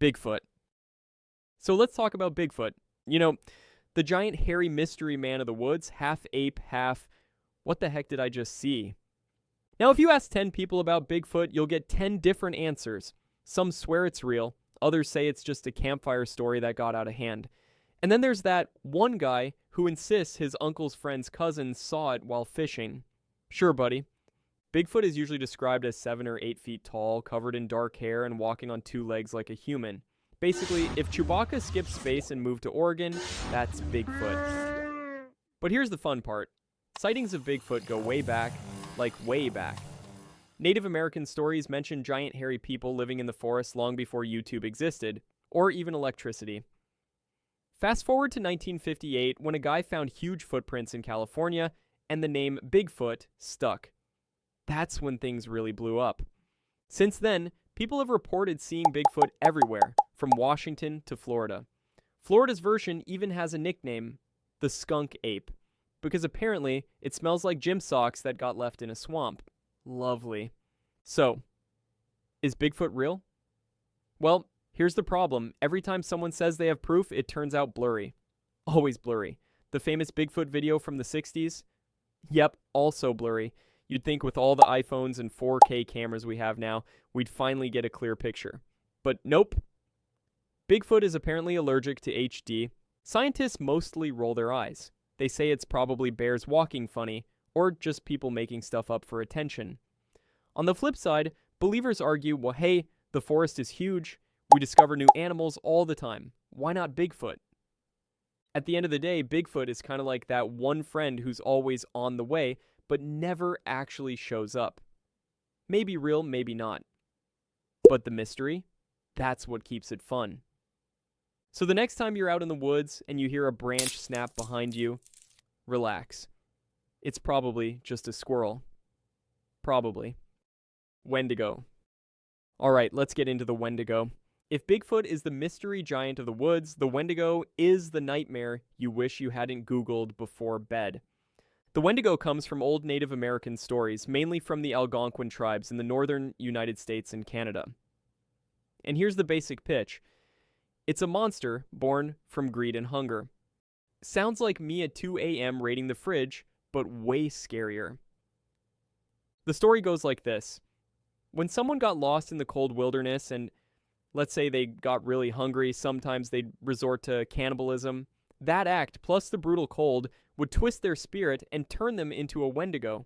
Bigfoot. So let's talk about Bigfoot. You know, the giant hairy mystery man of the woods, half ape, half... What the heck did I just see? Now, if you ask 10 people about Bigfoot, you'll get 10 different answers. Some swear it's real, others say it's just a campfire story that got out of hand. And then there's that one guy who insists his uncle's friend's cousin saw it while fishing. Sure, buddy. Bigfoot is usually described as 7 or 8 feet tall, covered in dark hair, and walking on 2 legs like a human. Basically, if Chewbacca skipped space and moved to Oregon, that's Bigfoot. But here's the fun part. Sightings of Bigfoot go way back, like way back. Native American stories mention giant hairy people living in the forest long before YouTube existed, or even electricity. Fast forward to 1958, when a guy found huge footprints in California, and the name Bigfoot stuck. That's when things really blew up. Since then, people have reported seeing Bigfoot everywhere, from Washington to Florida. Florida's version even has a nickname, the skunk ape, because apparently it smells like gym socks that got left in a swamp. Lovely. So, is Bigfoot real? Well, here's the problem. Every time someone says they have proof, it turns out blurry. Always blurry. The famous Bigfoot video from the 60s? Yep, also blurry. You'd think with all the iPhones and 4K cameras we have now, we'd finally get a clear picture. But nope. Bigfoot is apparently allergic to HD. Scientists mostly roll their eyes. They say it's probably bears walking funny, or just people making stuff up for attention. On the flip side, believers argue, well, hey, the forest is huge. We discover new animals all the time. Why not Bigfoot? At the end of the day, Bigfoot is kind of like that one friend who's always on the way, but never actually shows up. Maybe real, maybe not. But the mystery? That's what keeps it fun. So the next time you're out in the woods and you hear a branch snap behind you, relax. It's probably just a squirrel. Probably. Wendigo. Alright, let's get into the Wendigo. If Bigfoot is the mystery giant of the woods, the Wendigo is the nightmare you wish you hadn't Googled before bed. The Wendigo comes from old Native American stories, mainly from the Algonquin tribes in the northern United States and Canada. And here's the basic pitch. It's a monster born from greed and hunger. Sounds like me at 2 a.m. raiding the fridge, but way scarier. The story goes like this. When someone got lost in the cold wilderness and let's say they got really hungry, sometimes they'd resort to cannibalism. That act, plus the brutal cold, would twist their spirit and turn them into a Wendigo.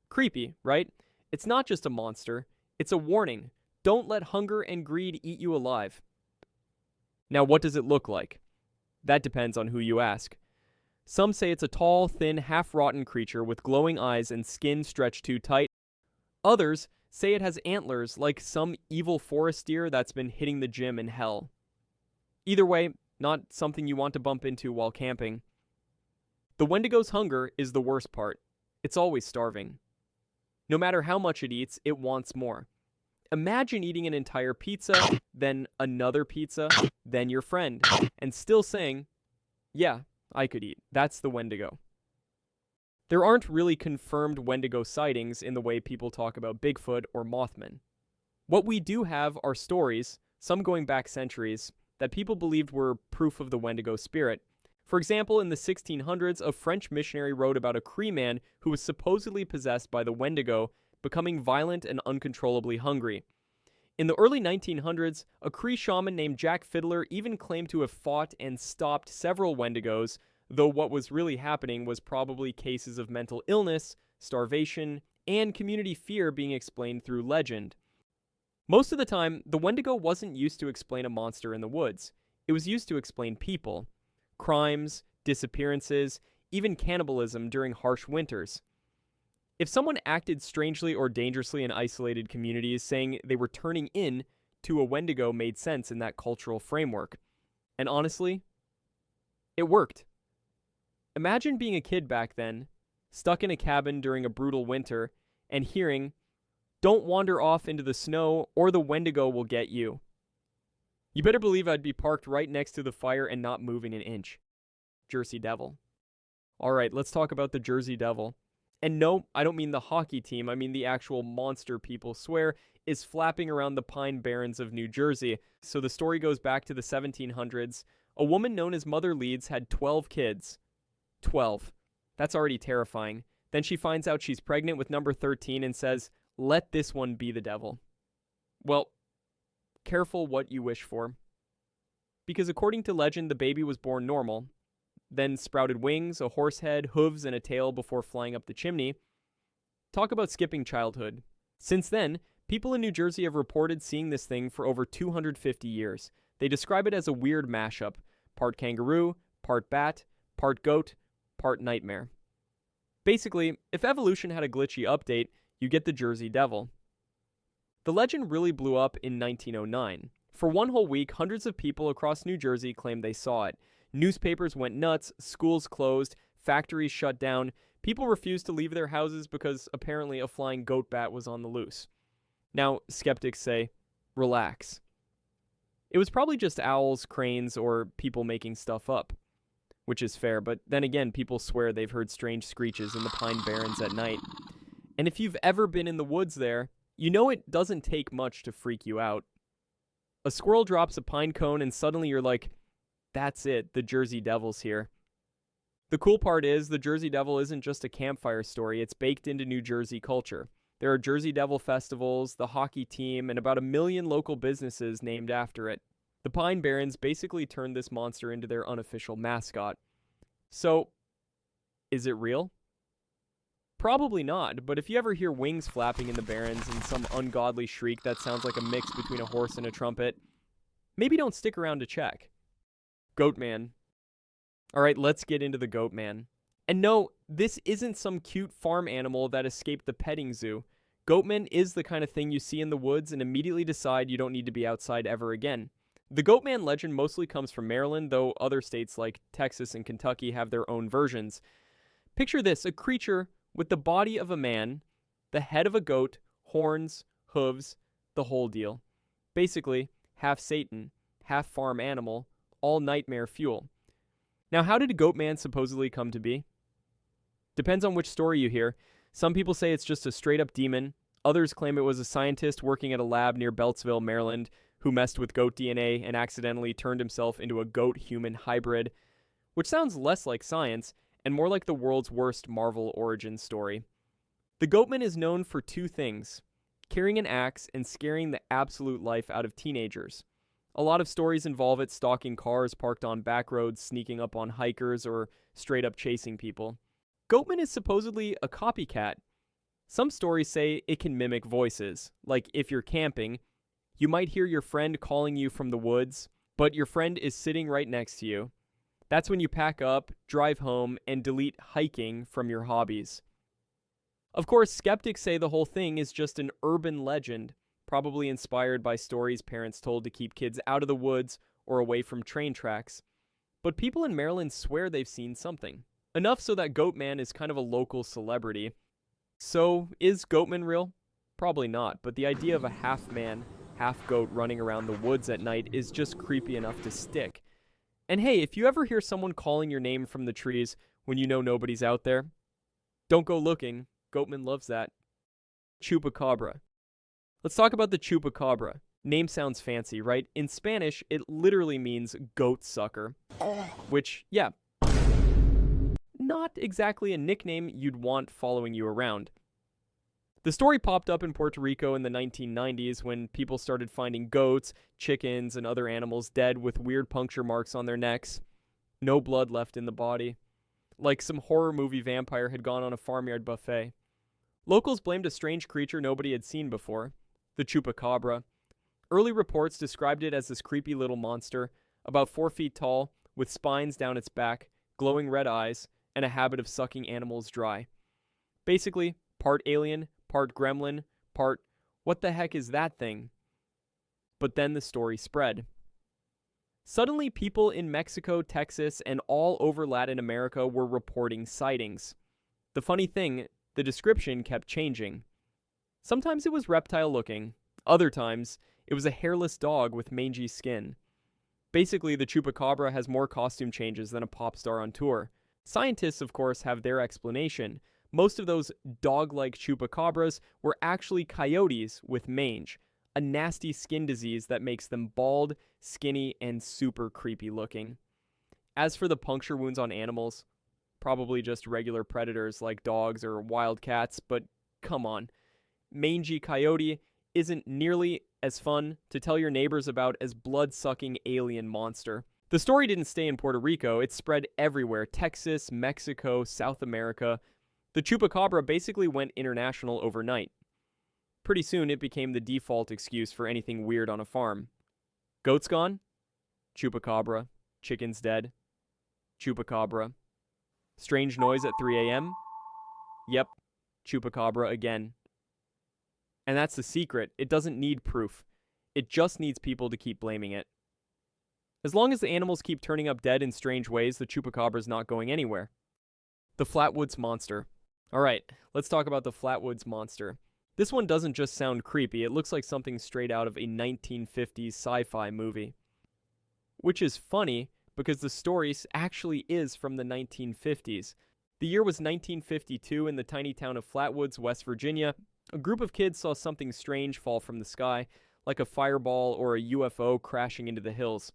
Creepy, right? It's not just a monster. It's a warning. Don't let hunger and greed eat you alive. Now, what does it look like? That depends on who you ask. Some say it's a tall, thin, half-rotten creature with glowing eyes and skin stretched too tight. Others say it has antlers like some evil forest deer that's been hitting the gym in hell. Either way, not something you want to bump into while camping. The Wendigo's hunger is the worst part. It's always starving. No matter how much it eats, it wants more. Imagine eating an entire pizza, then another pizza, then your friend, and still saying, yeah, I could eat. That's the Wendigo. There aren't really confirmed Wendigo sightings in the way people talk about Bigfoot or Mothman. What we do have are stories, some going back centuries, that people believed were proof of the Wendigo spirit. For example, in the 1600s, a French missionary wrote about a Cree man who was supposedly possessed by the Wendigo, becoming violent and uncontrollably hungry. In the early 1900s, a Cree shaman named Jack Fiddler even claimed to have fought and stopped several Wendigos, though what was really happening was probably cases of mental illness, starvation, and community fear being explained through legend. Most of the time, the Wendigo wasn't used to explain a monster in the woods. It was used to explain people, crimes, disappearances, even cannibalism during harsh winters. If someone acted strangely or dangerously in isolated communities, saying they were turning in to a Wendigo made sense in that cultural framework. And honestly, it worked. Imagine being a kid back then, stuck in a cabin during a brutal winter, and hearing, "Don't wander off into the snow or the Wendigo will get you." You better believe I'd be parked right next to the fire and not moving an inch. Jersey Devil. Alright, let's talk about the Jersey Devil. And no, I don't mean the hockey team, I mean the actual monster people swear is flapping around the Pine Barrens of New Jersey. So the story goes back to the 1700s. A woman known as Mother Leeds had 12 kids. 12. That's already terrifying. Then she finds out she's pregnant with number 13 and says, "Let this one be the devil." Well, careful what you wish for. Because according to legend, the baby was born normal, then sprouted wings, a horse head, hooves, and a tail before flying up the chimney. Talk about skipping childhood. Since then, people in New Jersey have reported seeing this thing for over 250 years. They describe it as a weird mashup. Part kangaroo, part bat, part goat, part nightmare. Basically, if evolution had a glitchy update, you get the Jersey Devil. The legend really blew up in 1909. For one whole week, hundreds of people across New Jersey claimed they saw it. Newspapers went nuts, schools closed, factories shut down. People refused to leave their houses because apparently a flying goat bat was on the loose. Now, skeptics say, relax. It was probably just owls, cranes, or people making stuff up. Which is fair, but then again, people swear they've heard strange screeches in the Pine Barrens at night. And if you've ever been in the woods there, you know it doesn't take much to freak you out. A squirrel drops a pine cone and suddenly you're like, that's it, the Jersey Devil's here. The cool part is, the Jersey Devil isn't just a campfire story, it's baked into New Jersey culture. There are Jersey Devil festivals, the hockey team, and about 1 million local businesses named after it. The Pine Barrens basically turned this monster into their unofficial mascot. So, is it real? Probably not, but if you ever hear wings flapping in the Barrens and some ungodly shriek that sounds like a mix between a horse and a trumpet, maybe don't stick around to check. Goatman. Alright, let's get into the Goatman. And no, this isn't some cute farm animal that escaped the petting zoo. Goatman is the kind of thing you see in the woods and immediately decide you don't need to be outside ever again. The Goatman legend mostly comes from Maryland, though other states like Texas and Kentucky have their own versions. Picture this, a creature with the body of a man, the head of a goat, horns, hooves, the whole deal. Basically, half Satan, half farm animal, all nightmare fuel. Now, how did a Goatman supposedly come to be? Depends on which story you hear. Some people say it's just a straight-up demon. Others claim it was a scientist working at a lab near Beltsville, Maryland, who messed with goat DNA and accidentally turned himself into a goat-human hybrid, which sounds less like science and more like the world's worst Marvel origin story. The Goatman is known for two things: carrying an axe and scaring the absolute life out of teenagers. A lot of stories involve it stalking cars parked on back roads, sneaking up on hikers, or straight up chasing people. Goatman is supposedly a copycat. Some stories say it can mimic voices, like if you're camping, you might hear your friend calling you from the woods, but your friend is sitting right next to you. That's when you pack up, drive home, and delete hiking from your hobbies. Of course, skeptics say the whole thing is just an urban legend, probably inspired by stories parents told to keep kids out of the woods or away from train tracks. But people in Maryland swear they've seen something. Enough so that Goatman is kind of a local celebrity. So, is Goatman real? Probably not, but the idea of a half-man, half-goat running around the woods at night is just creepy enough to stick. And hey, if you ever hear someone calling your name from the trees when you know nobody's out there, don't go looking. Goatman loves that. Chupacabra. Let's talk about the Chupacabra. Name sounds fancy, right? In Spanish, it literally means goat sucker. Which, yeah, not exactly a nickname you'd want following you around. The story popped up in Puerto Rico in the 1990s when people started finding goats, chickens, and other animals dead with weird puncture marks on their necks. No blood left in the body. Like some horror movie vampire had gone on a farmyard buffet. Locals blamed a strange creature nobody had seen before, the Chupacabra. Early reports described it as this creepy little monster, about 4 feet tall, with spines down its back, glowing red eyes, and a habit of sucking animals dry. Basically, part alien, part gremlin, part, what the heck is that thing? But then the story spread. Suddenly, people in Mexico, Texas, and all over Latin America were reporting sightings. The funny thing, the description kept changing. Sometimes it was reptile-looking. Other times, it was a hairless dog with mangy skin. Basically, the Chupacabra has more costume changes than a pop star on tour. Scientists, of course, have their explanation, Most of those dog-like chupacabras were actually coyotes with mange, a nasty skin disease that makes them bald, skinny, and super creepy looking. As for the puncture wounds on animals, probably just regular predators like dogs or wild cats, but come on. Mangy coyote isn't nearly as fun to tell your neighbors about as blood-sucking alien monster. The story didn't stay in Puerto Rico, it spread everywhere: Texas, Mexico, South America. The chupacabra basically went international overnight. Pretty soon it became the default excuse for anything weird on a farm. Goats gone? Chupacabra. Chickens dead? Chupacabra. Strange noise at 3 a.m.? Yep, chupacabra again. And that's the secret. It doesn't need proof. It just needs people to keep blaming it. As long as the animals keep turning up dead in strange ways, the chupacabra's not going anywhere. The Flatwoods Monster. Alright, let's talk about the Flatwoods Monster. This one doesn't just sound creepy, it looks like something straight out of a 1950s sci-fi movie. Which is funny, because the story actually is from the 1950s. The year was 1952 in the tiny town of Flatwoods, West Virginia. A group of kids saw something strange fall from the sky, like a fireball or a UFO crashing into the hills.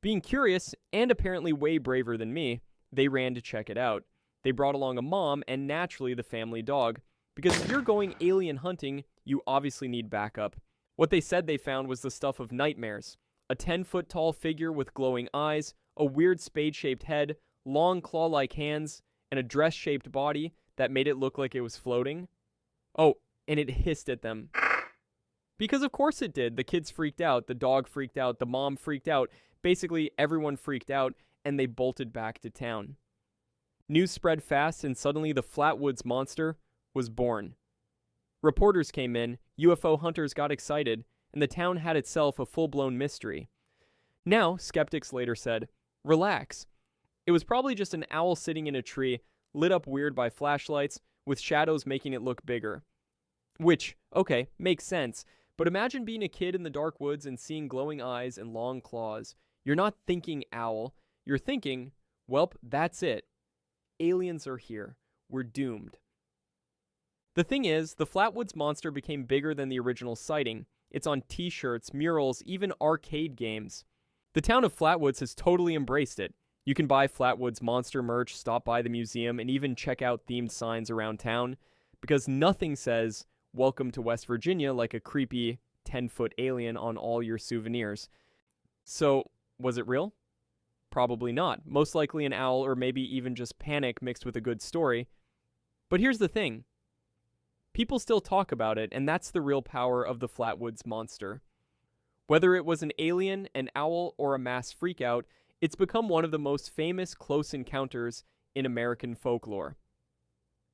Being curious, and apparently way braver than me, they ran to check it out. They brought along a mom and naturally the family dog, because if you're going alien hunting, you obviously need backup. What they said they found was the stuff of nightmares. A 10-foot tall figure with glowing eyes, a weird spade-shaped head, long claw-like hands, and a dress-shaped body that made it look like it was floating. Oh, and it hissed at them. Because of course it did. The kids freaked out, the dog freaked out, the mom freaked out. Basically, everyone freaked out, and they bolted back to town. News spread fast, and suddenly the Flatwoods Monster was born. Reporters came in, UFO hunters got excited, and the town had itself a full-blown mystery. Now, skeptics later said, relax. It was probably just an owl sitting in a tree, lit up weird by flashlights, with shadows making it look bigger. Which, okay, makes sense, but imagine being a kid in the dark woods and seeing glowing eyes and long claws. You're not thinking owl, you're thinking, welp, that's it. Aliens are here. We're doomed. The thing is, the Flatwoods Monster became bigger than the original sighting. It's on t-shirts, murals, even arcade games. The town of Flatwoods has totally embraced it. You can buy Flatwoods Monster merch, stop by the museum, and even check out themed signs around town, because nothing says, welcome to West Virginia, like a creepy 10-foot alien on all your souvenirs. So, was it real? Probably not. Most likely an owl, or maybe even just panic mixed with a good story. But here's the thing. People still talk about it, and that's the real power of the Flatwoods Monster. Whether it was an alien, an owl, or a mass freakout, it's become one of the most famous close encounters in American folklore.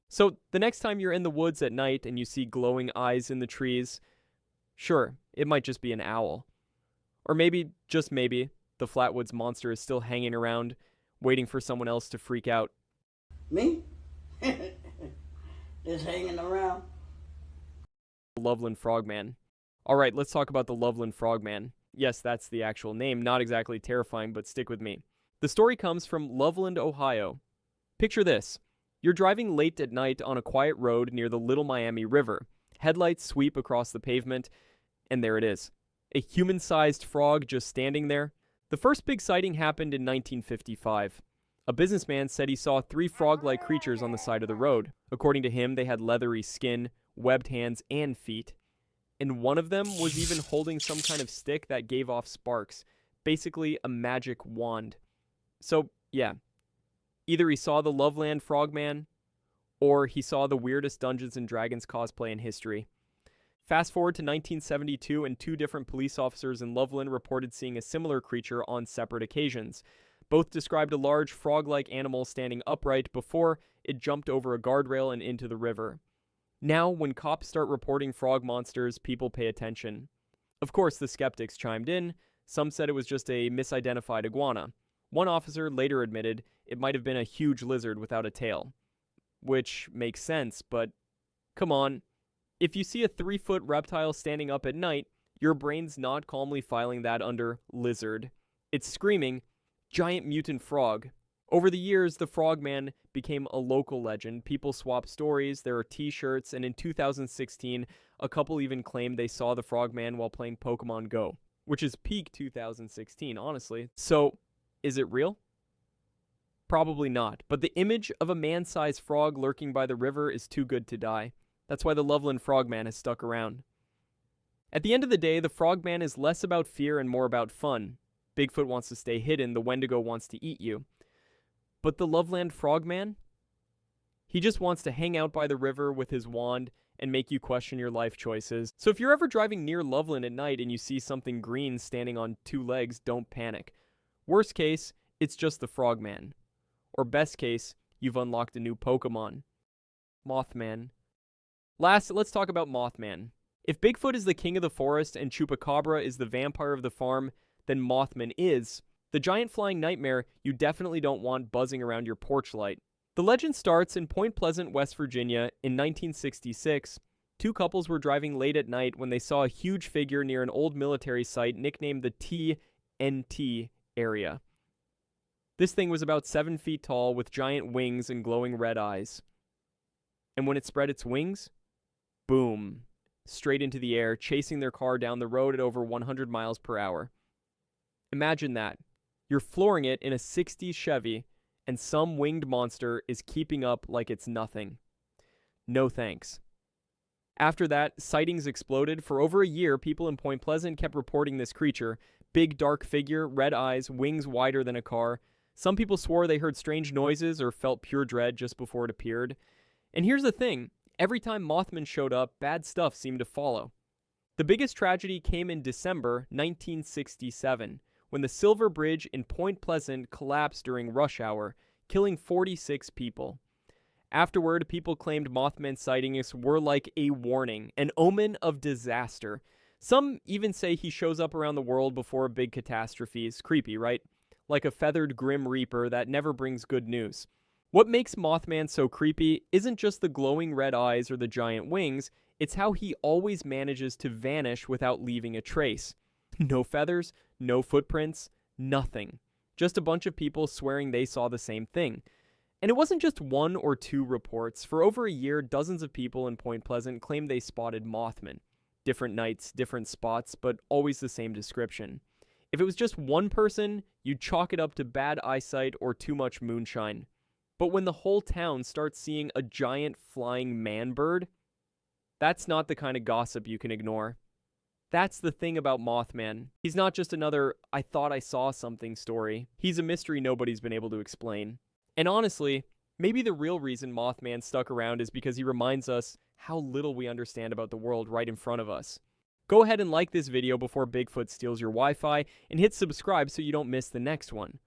So, the next time you're in the woods at night and you see glowing eyes in the trees, sure, it might just be an owl. Or maybe, just maybe, the Flatwoods Monster is still hanging around, waiting for someone else to freak out. Me? Just hanging around. Loveland Frog Man. Alright, let's talk about the Loveland Frog Man. Yes, that's the actual name, not exactly terrifying, but stick with me. The story comes from Loveland, Ohio. Picture this. You're driving late at night on a quiet road near the Little Miami River. Headlights sweep across the pavement, and there it is. A human-sized frog just standing there. The first big sighting happened in 1955. A businessman said he saw 3 frog-like creatures on the side of the road. According to him, they had leathery skin, webbed hands, and feet. And one of them was even holding some kind of stick that gave off sparks. Basically, a magic wand. So, yeah. Either he saw the Loveland Frog Man, or he saw the weirdest Dungeons & Dragons cosplay in history. Fast forward to 1972, and 2 different police officers in Loveland reported seeing a similar creature on separate occasions. Both described a large frog-like animal standing upright before it jumped over a guardrail and into the river. Now, when cops start reporting frog monsters, people pay attention. Of course, the skeptics chimed in. Some said it was just a misidentified iguana. One officer later admitted it might have been a huge lizard without a tail. Which makes sense, but come on. If you see a 3-foot reptile standing up at night, your brain's not calmly filing that under lizard. It's screaming, giant mutant frog, Over the years, the Frogman became a local legend. People swap stories, there are t-shirts, and in 2016, a couple even claimed they saw the Frogman while playing Pokemon Go, which is peak 2016, honestly. So, is it real? Probably not, but the image of a man-sized frog lurking by the river is too good to die. That's why the Loveland Frog Man has stuck around. At the end of the day, the Frogman is less about fear and more about fun. Bigfoot wants to stay hidden, the Wendigo wants to eat you. But the Loveland Frog Man? He just wants to hang out by the river with his wand and make you question your life choices. So if you're ever driving near Loveland at night and you see something green standing on two legs, don't panic. Worst case, it's just the Frogman. Or best case, you've unlocked a new Pokemon. Mothman. Last, let's talk about Mothman. If Bigfoot is the king of the forest and Chupacabra is the vampire of the farm, then Mothman is the giant flying nightmare you definitely don't want buzzing around your porch light. The legend starts in Point Pleasant, West Virginia in 1966. Two couples were driving late at night when they saw a huge figure near an old military site nicknamed the TNT area. This thing was about 7 feet tall with giant wings and glowing red eyes. And when it spread its wings, boom, straight into the air, chasing their car down the road at over 100 miles per hour. Imagine that. You're flooring it in a 60s Chevy, and some winged monster is keeping up like it's nothing. No thanks. After that, sightings exploded. For over a year, people in Point Pleasant kept reporting this creature. Big dark figure, red eyes, wings wider than a car. Some people swore they heard strange noises or felt pure dread just before it appeared. And here's the thing. Every time Mothman showed up, bad stuff seemed to follow. The biggest tragedy came in December 1967, when the Silver Bridge in Point Pleasant collapsed during rush hour, killing 46 people. Afterward, people claimed Mothman sightings were like a warning, an omen of disaster. Some even say he shows up around the world before big catastrophes. Creepy, right? Like a feathered grim reaper that never brings good news. What makes Mothman so creepy isn't just the glowing red eyes or the giant wings, it's how he always manages to vanish without leaving a trace. No feathers, no footprints, nothing. Just a bunch of people swearing they saw the same thing. And it wasn't just one or two reports. For over a year, dozens of people in Point Pleasant claimed they spotted Mothman. Different nights, different spots, but always the same description. If it was just one person, you'd chalk it up to bad eyesight or too much moonshine. But when the whole town starts seeing a giant flying man-bird, that's not the kind of gossip you can ignore. That's the thing about Mothman. He's not just another "I thought I saw something" story. He's a mystery nobody's been able to explain. And honestly, maybe the real reason Mothman stuck around is because he reminds us how little we understand about the world right in front of us. Go ahead and like this video before Bigfoot steals your Wi-Fi, and hit subscribe so you don't miss the next one.